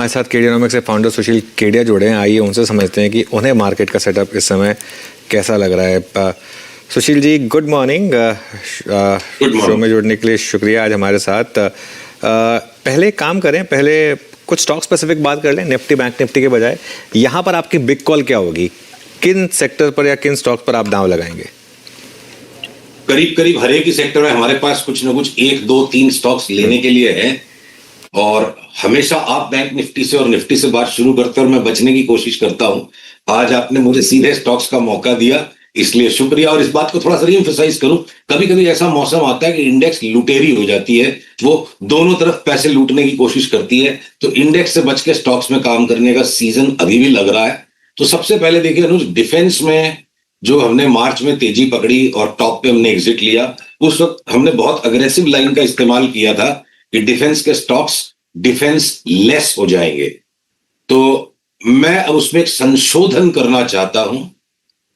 हमारे साथ केडियानॉमिक्स से फाउंडर सुशील केडिया जुड़े हैं। आइए उनसे समझते हैं कि उन्हें मार्केट का सेटअप इस समय कैसा लग रहा है। Sushil ji, good morning. Show में जुड़ने के लिए शुक्रिया आज हमारे साथ। पहले काम करें, पहले कुछ स्टॉक स्पेसिफिक बात कर लें, निफ्टी बैंक निफ्टी के बजाय। यहाँ पर आपकी बिग कॉल क्या होगी? किन सेक्टर पर या किन स्टॉक पर आप दांव लगाएंगे? करीब करीब हर एक ही सेक्टर में हमारे पास कुछ ना कुछ 1 2 3 स्टॉक्स लेने के लिए है। और हमेशा आप बैंक निफ्टी से और निफ्टी से बात शुरू करते हैं और मैं बचने की कोशिश करता हूं। आज आपने मुझे सीधे स्टॉक्स का मौका दिया, इसलिए शुक्रिया। और इस बात को थोड़ा सा रीएम्फसाइज करूं, कभी कभी ऐसा मौसम आता है कि इंडेक्स लुटेरी हो जाती है, वो दोनों तरफ पैसे लूटने की कोशिश करती है। तो इंडेक्स से बच के स्टॉक्स में काम करने का सीजन अभी भी लग रहा है। तो सबसे पहले देखिए अनुज, डिफेंस में जो हमने मार्च में तेजी पकड़ी और टॉप पे हमने एग्जिट लिया, उस वक्त हमने बहुत अग्रेसिव लाइन का इस्तेमाल किया था कि डिफेंस के स्टॉक्स डिफेंस लेस हो जाएंगे। तो मैं अब उसमें एक संशोधन करना चाहता हूं।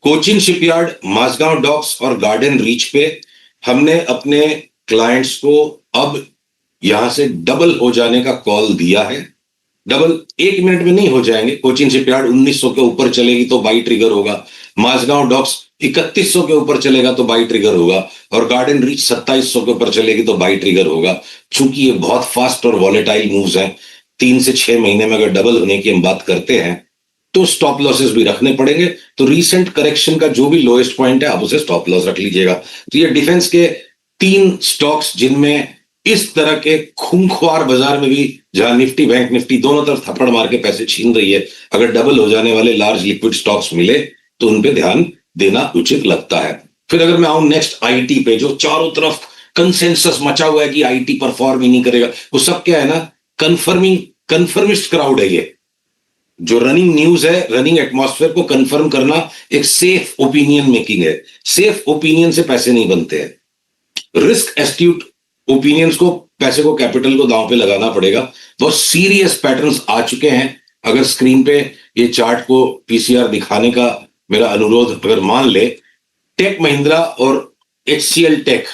कोचिन शिपयार्ड, माझगांव डॉक्स और गार्डन रीच पे हमने अपने क्लाइंट्स को अब यहां से डबल हो जाने का कॉल दिया है। डबल 1 मिनट में नहीं हो जाएंगे। कोचिन शिपयार्ड 1900 के ऊपर चलेगी तो बाई ट्रिगर होगा, माझगांव डॉक्स 3100 के ऊपर चलेगा तो बाई ट्रिगर होगा, और गार्डन रीच 2700 के ऊपर चलेगी तो बाई ट्रिगर होगा। चूंकि ये बहुत फास्ट और वॉलेटाइल मूव्स हैं, 3 से 6 महीने में अगर डबल होने की हम बात करते हैं तो स्टॉप लॉसेस भी रखने पड़ेंगे। तो रीसेंट करेक्शन का जो भी लोएस्ट पॉइंट है आप उसे स्टॉप लॉस रख लीजिएगा। तो ये डिफेंस के 3 स्टॉक्स जिनमें इस तरह के खूंखार बाजार में भी, जहां निफ्टी बैंक निफ्टी दोनों तरफ थप्पड़ मार के पैसे छीन रही है, अगर डबल हो जाने वाले लार्ज लिक्विड स्टॉक्स मिले तो उन पे ध्यान देना उचित लगता है। फिर अगर मैं आऊं नेक्स्ट आईटी पे, जो चारों तरफ कंसेंसस मचा हुआ है कि आईटी परफॉर्म ही नहीं करेगा, वो सब क्या है ना, कन्फर्मिस्ट क्राउड है। ये जो रनिंग न्यूज है, रनिंग एटमॉस्फेयर को कंफर्म करना एक सेफ ओपिनियन मेकिंग है। सेफ ओपिनियन से पैसे नहीं बनते हैं। रिस्क एस्ट्यूट ओपिनियंस को, पैसे को, कैपिटल को दांव पे लगाना पड़ेगा। बहुत सीरियस पैटर्न्स आ चुके हैं। अगर स्क्रीन पे ये चार्ट को पीसीआर दिखाने का मेरा अनुरोध अगर मान ले, टेक महिंद्रा और एचसीएल टेक,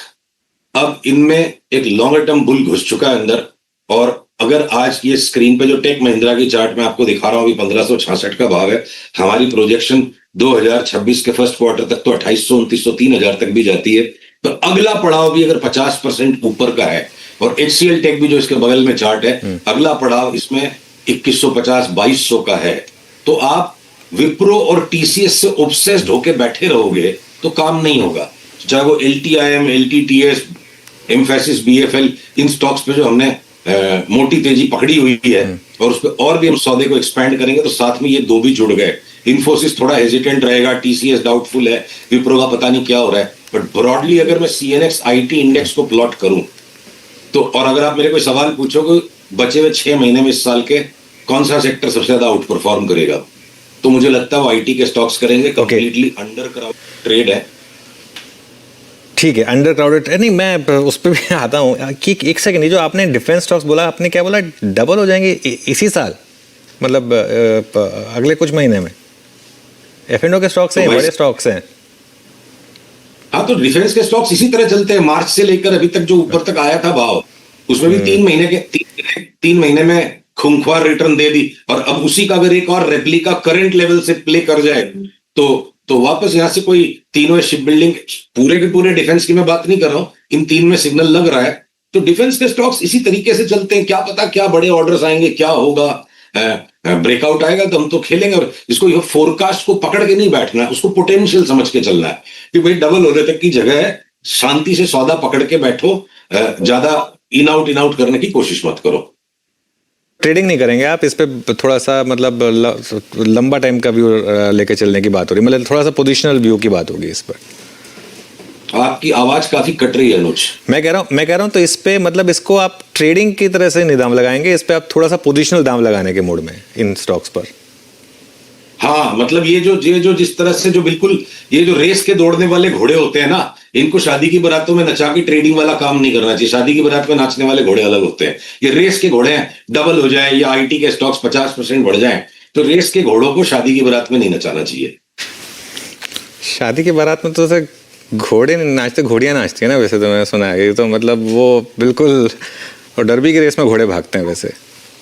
अब इनमें एक लॉन्गर टर्म बुल घुस चुका है अंदर। और अगर आज ये स्क्रीन पे जो टेक महिंद्रा की चार्ट में आपको दिखा रहा हूं, अभी 1566 का भाव है। हमारी प्रोजेक्शन 2026 के फर्स्ट क्वार्टर तक तो 2800, 2900, 3000 तक भी जाती है। तो अगला पड़ाव भी अगर 50% ऊपर का है, और एचसीएल टेक भी जो इसके बगल में चार्ट है, अगला पड़ाव इसमें 2150, 2200 का है। तो आप विप्रो और टीसीएस से ऑब्सेस्ड होके बैठे रहोगे तो काम नहीं होगा। चाहे वो एलटीआईएम, एलटीटीएस, एम्फेसिस, बीएफएल, इन स्टॉक्स पे जो हमने मोटी तेजी पकड़ी हुई है, और उस पर और भी हम सौदे को एक्सपैंड करेंगे, तो साथ में ये 2 भी जुड़ गए। इन्फोसिस थोड़ा हेजिटेंट रहेगा, टीसीएस डाउटफुल है, विप्रो का पता नहीं क्या हो रहा है। बट ब्रॉडली अगर मैं सीएनएक्स आईटी इंडेक्स को प्लॉट करूं तो, और अगर आप मेरे कोई सवाल पूछोगे बचे हुए 6 महीने में इस साल के कौन सा सेक्टर सबसे ज्यादा आउट परफॉर्म करेगा, तो मुझे लगता है वो आईटी के स्टॉक्स करेंगे। कंप्लीटली अंडर क्राउडेड ट्रेड है। ठीक है, अंडर क्राउडेड नहीं, मैं उस पर भी आता हूँ कि एक सेकंड, जो आपने डिफेंस स्टॉक्स बोला, आपने क्या बोला? डबल हो जाएंगे इसी साल, मतलब अगले कुछ महीने में? एफ&ओ के स्टॉक्स हैं, बड़े स्टॉक्स हैं। हाँ, तो डिफेंस के स्टॉक्स इसी तरह चलते हैं। मार्च से लेकर अभी तक जो ऊपर तक आया था भाव, उसमें भी 3 महीने में खूंखार रिटर्न दे दी। और अब उसी का अगर एक और रेप्लिका करंट लेवल से प्ले कर जाए तो वापस यहां से कोई तीनों शिप बिल्डिंग, पूरे के पूरे डिफेंस की मैं बात नहीं कर रहा हूं, इन 3 में सिग्नल लग रहा है। तो डिफेंस के स्टॉक्स इसी तरीके से चलते हैं। क्या पता क्या बड़े ऑर्डर्स आएंगे, क्या होगा, ब्रेकआउट आएगा तो हम तो खेलेंगे। और इसको फोरकास्ट को पकड़ के नहीं बैठना है, उसको पोटेंशियल समझ के चलना है कि भाई डबल होने तक की जगह है, शांति से सौदा पकड़ के बैठो, ज्यादा इन आउट करने की कोशिश मत करो। ट्रेडिंग नहीं करेंगे आप इस पे? थोड़ा सा मतलब लंबा टाइम का व्यू लेके चलने की बात हो रही है, मतलब थोड़ा सा पोजिशनल व्यू की बात होगी इस पर। आपकी आवाज काफी कट रही है अनुज। मैं कह रहा हूं तो इस पे, मतलब इसको आप ट्रेडिंग की तरह से नहीं दाम लगाएंगे, इस पे आप थोड़ा सा पोजिशनल दाम लगाने के मूड में इन स्टॉक्स पर? हाँ, मतलब ये जो जिस तरह से जो बिल्कुल ये जो रेस के दौड़ने वाले घोड़े होते हैं ना, इनको शादी की बारातों में नचा के ट्रेडिंग वाला काम नहीं करना चाहिए। शादी की बारात में नाचने वाले घोड़े अलग होते हैं, ये रेस के घोड़े हैं। डबल हो जाए या आईटी के स्टॉक्स 50% बढ़ जाएं, तो रेस के घोड़ों को शादी की बारात में नहीं नचाना चाहिए। शादी की बारात में तो घोड़े नहीं नाचते, घोड़ियां नाचती है ना वैसे, तो मैंने सुना है। तो मतलब वो बिल्कुल, और डर्बी की रेस में घोड़े भागते हैं वैसे,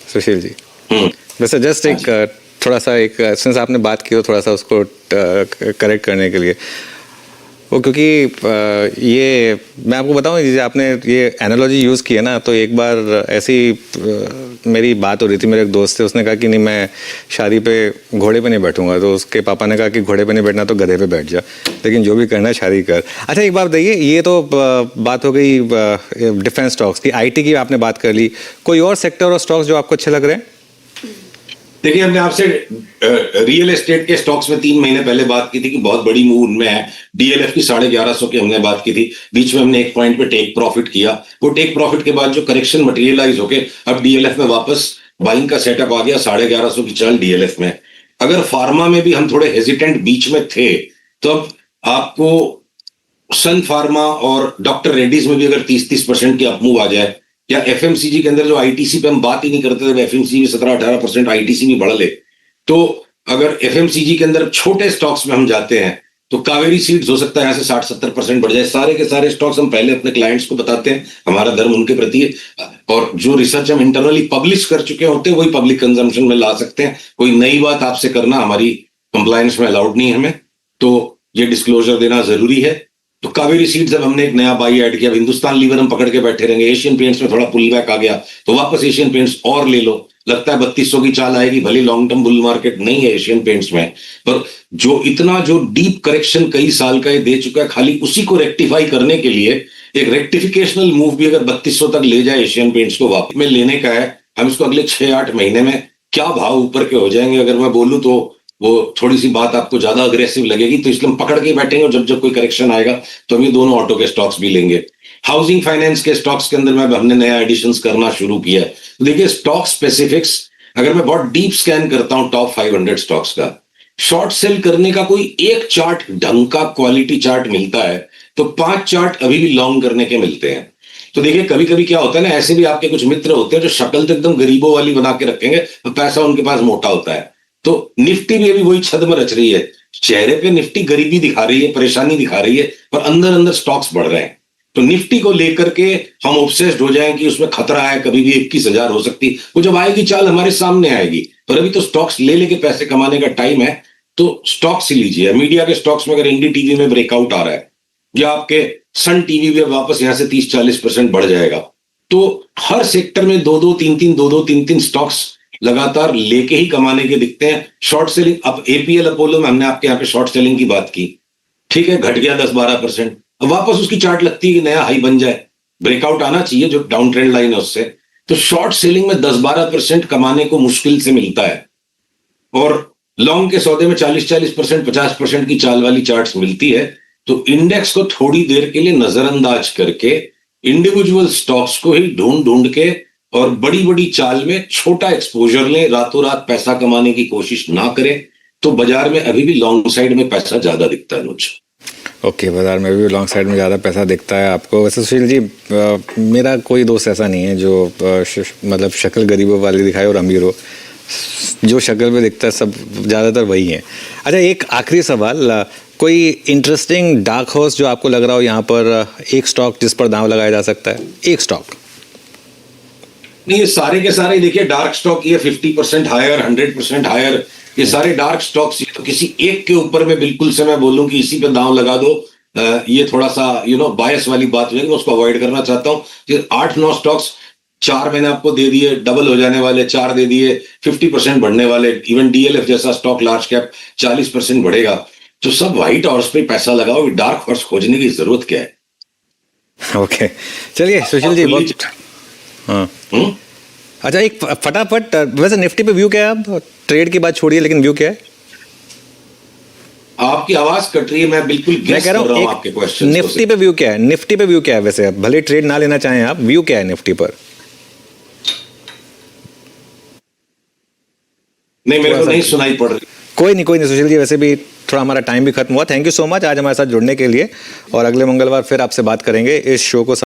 सुशील जी। वैसे जस्ट एक थोड़ा सा एक सिंस आपने बात की तो थोड़ा सा उसको करेक्ट करने के लिए वो क्योंकि ये मैं आपको बताऊं जैसे आपने ये एनालॉजी यूज़ की है ना तो एक बार ऐसी मेरी बात हो रही थी मेरे एक दोस्त से उसने कहा कि नहीं मैं शादी पे घोड़े पे नहीं बैठूंगा तो उसके पापा ने कहा कि घोड़े पे नहीं बैठना तो गधे पे बैठ जा लेकिन जो भी करना है शादी कर। अच्छा एक बात बताइए ये तो बात हो गई डिफेंस स्टॉक्स की आईटी की आपने बात कर ली कोई और सेक्टर और स्टॉक्स जो आपको अच्छे लग रहे हैं? देखिए हमने आपसे रियल एस्टेट के स्टॉक्स में 3 महीने पहले बात की थी कि बहुत बड़ी मूव उनमें है। डीएलएफ की 1150 की हमने बात की थी, बीच में हमने एक पॉइंट पे टेक प्रॉफिट किया। वो टेक प्रॉफिट के बाद जो करेक्शन मटेरियलाइज होके अब डीएलएफ में वापस बाइंग का सेटअप आ गया। 1150 की चाल डीएलएफ में। अगर फार्मा में भी हम थोड़े हेजिटेंट बीच में थे तो अब आपको सन फार्मा और डॉक्टर रेड्डीज में भी अगर 30% की अपमूव आ जाए या एफएमसीजी के अंदर जो आईटीसी पे हम बात ही नहीं करते थे एफएमसीजी में 17-18% आईटीसी भी बढ़ ले तो अगर एफएमसीजी के अंदर छोटे स्टॉक्स में हम जाते हैं तो कावेरी सीड्स हो सकता है यहाँ से 60-70% बढ़ जाए। सारे के सारे स्टॉक्स हम पहले अपने क्लाइंट्स को बताते हैं, हमारा धर्म उनके प्रति है और जो रिसर्च हम इंटरनली पब्लिश कर चुके होते हैं वही पब्लिक कंजम्पशन में ला सकते हैं। कोई नई बात आपसे करना हमारी कंप्लायंस में अलाउड नहीं है हमें, तो ये डिस्क्लोजर देना जरूरी है। तो कावेरी सीड्स अब हमने एक नया बाई ऐड किया। हिंदुस्तान लीवर हम पकड़ के बैठे रहेंगे। एशियन पेंट्स में थोड़ा पुल बैक आ गया तो वापस एशियन पेंट्स और ले लो। लगता है 3200 की चाल आएगी, भले लॉन्ग टर्म बुल मार्केट नहीं है एशियन पेंट्स में, पर जो डीप करेक्शन कई साल का ये दे चुका है खाली उसी को रेक्टिफाई करने के लिए एक रेक्टिफिकेशनल मूव भी अगर 3200 तक ले जाए एशियन पेंट्स को वापस में लेने का है। हम इसको अगले 6-8 महीने में क्या भाव ऊपर के हो जाएंगे अगर मैं बोलूं तो वो थोड़ी सी बात आपको ज्यादा अग्रेसिव लगेगी, तो इसलिए हम पकड़ के बैठेंगे और जब जब कोई करेक्शन आएगा तो हम ये दोनों ऑटो के स्टॉक्स भी लेंगे। हाउसिंग फाइनेंस के स्टॉक्स के अंदर में हमने नया एडिशंस करना शुरू किया है। तो देखिए स्टॉक स्पेसिफिक्स अगर मैं बहुत डीप स्कैन करता हूं टॉप 500 स्टॉक्स का, शॉर्ट सेल करने का कोई एक चार्ट ढंग का क्वालिटी चार्ट मिलता है तो 5 चार्ट अभी भी लॉन्ग करने के मिलते हैं। तो देखिए कभी कभी क्या होता है ना, ऐसे भी आपके कुछ मित्र होते हैं जो शक्ल तो एकदम गरीबों वाली बना के रखेंगे तो पैसा उनके पास मोटा होता है। तो निफ्टी भी अभी वही छद में रच रही है, चेहरे पे निफ्टी गरीबी दिखा रही है, परेशानी दिखा रही है, पर अंदर अंदर स्टॉक्स बढ़ रहे हैं। तो निफ्टी को लेकर के हम ऑब्सेस्ड हो जाएं कि उसमें खतरा है, कभी भी 21,000 हो सकती, वो जब आएगी चाल हमारे सामने आएगी। पर अभी तो स्टॉक्स ले लेके पैसे कमाने का टाइम है, तो स्टॉक्स ही लीजिए। मीडिया के स्टॉक्स में अगर इंडी टीवी में ब्रेकआउट आ रहा है या आपके सन टीवी में वापस यहां से 30-40% बढ़ जाएगा, तो हर सेक्टर में 2-3 स्टॉक्स लगातार लेके ही कमाने के दिखते हैं। शॉर्ट सेलिंग, अब एपीएल अपोलो में हमने आपके यहाँ पे शॉर्ट सेलिंग की बात की, ठीक है, घट गया 10-12%, अब वापस उसकी चार्ट लगती है कि नया हाई बन जाए, ब्रेकआउट आना चाहिए जो डाउन ट्रेंड लाइन है उससे। तो शॉर्ट सेलिंग में 10-12% कमाने को मुश्किल से मिलता है और लॉन्ग के सौदे में 40-40%, 50% की चाल वाली चार्ट्स मिलती है। तो इंडेक्स को थोड़ी देर के लिए नजरअंदाज करके इंडिविजुअल स्टॉक्स को ही ढूंढ ढूंढ के और बड़ी बड़ी चाल में छोटा एक्सपोजर लें, रातों रात पैसा कमाने की कोशिश ना करें, तो बाजार में अभी भी लॉन्ग साइड में पैसा ज्यादा दिखता है मुझे। ओके, बाजार में भी लॉन्ग साइड में ज़्यादा पैसा दिखता है आपको। वैसे सुशील जी मेरा कोई दोस्त ऐसा नहीं है जो मतलब शक्ल गरीबों वाली दिखाए और अमीर हो, जो शक्ल में दिखता है सब ज़्यादातर वही है। अच्छा एक आखिरी सवाल, कोई इंटरेस्टिंग डार्क हॉर्स जो आपको लग रहा हो यहाँ पर, एक स्टॉक जिस पर दांव लगाया जा सकता है, एक स्टॉक? नहीं, ये सारे के सारे देखिए डार्क स्टॉक, ये 50% हायर, 100% हायर, ये सारे डार्क स्टॉक्स। तो किसी एक के ऊपर में बिल्कुल से मैं बोलूं कि इसी पे दांव लगा दो, ये थोड़ा सा बायस वाली बात है, मैं उसको अवॉइड करना चाहता हूं। 8-9 स्टॉक्स 4 मैंने आपको दे दिए, डबल हो जाने वाले 4 दे दिए, 50% बढ़ने वाले। इवन डीएलएफ जैसा स्टॉक लार्ज कैप 40% बढ़ेगा। तो सब व्हाइट हॉर्स पे पैसा लगाओ, डार्क हॉर्स खोजने की जरूरत क्या है। ओके चलिए सुशील जी बहुत हाँ। अच्छा एक फटाफट, वैसे निफ्टी पे व्यू क्या है? अब ट्रेड की बात छोड़िए, लेकिन व्यू क्या है? आपकी आवाज कट रही है, मैं बिल्कुल मैं कह रहा हूँ आपके क्वेश्चन निफ्टी पे व्यू क्या है? निफ्टी पे व्यू क्या है? वैसे अब भले ट्रेड ना लेना चाहें आप, व्यू क्या है निफ्टी पर? नहीं, मेरे को नहीं सुनाई पड़ रही। कोई नहीं सुशील जी, वैसे भी थोड़ा हमारा टाइम भी खत्म हुआ। थैंक यू सो मच आज हमारे साथ जुड़ने के लिए, और अगले मंगलवार फिर आपसे बात करेंगे इस शो को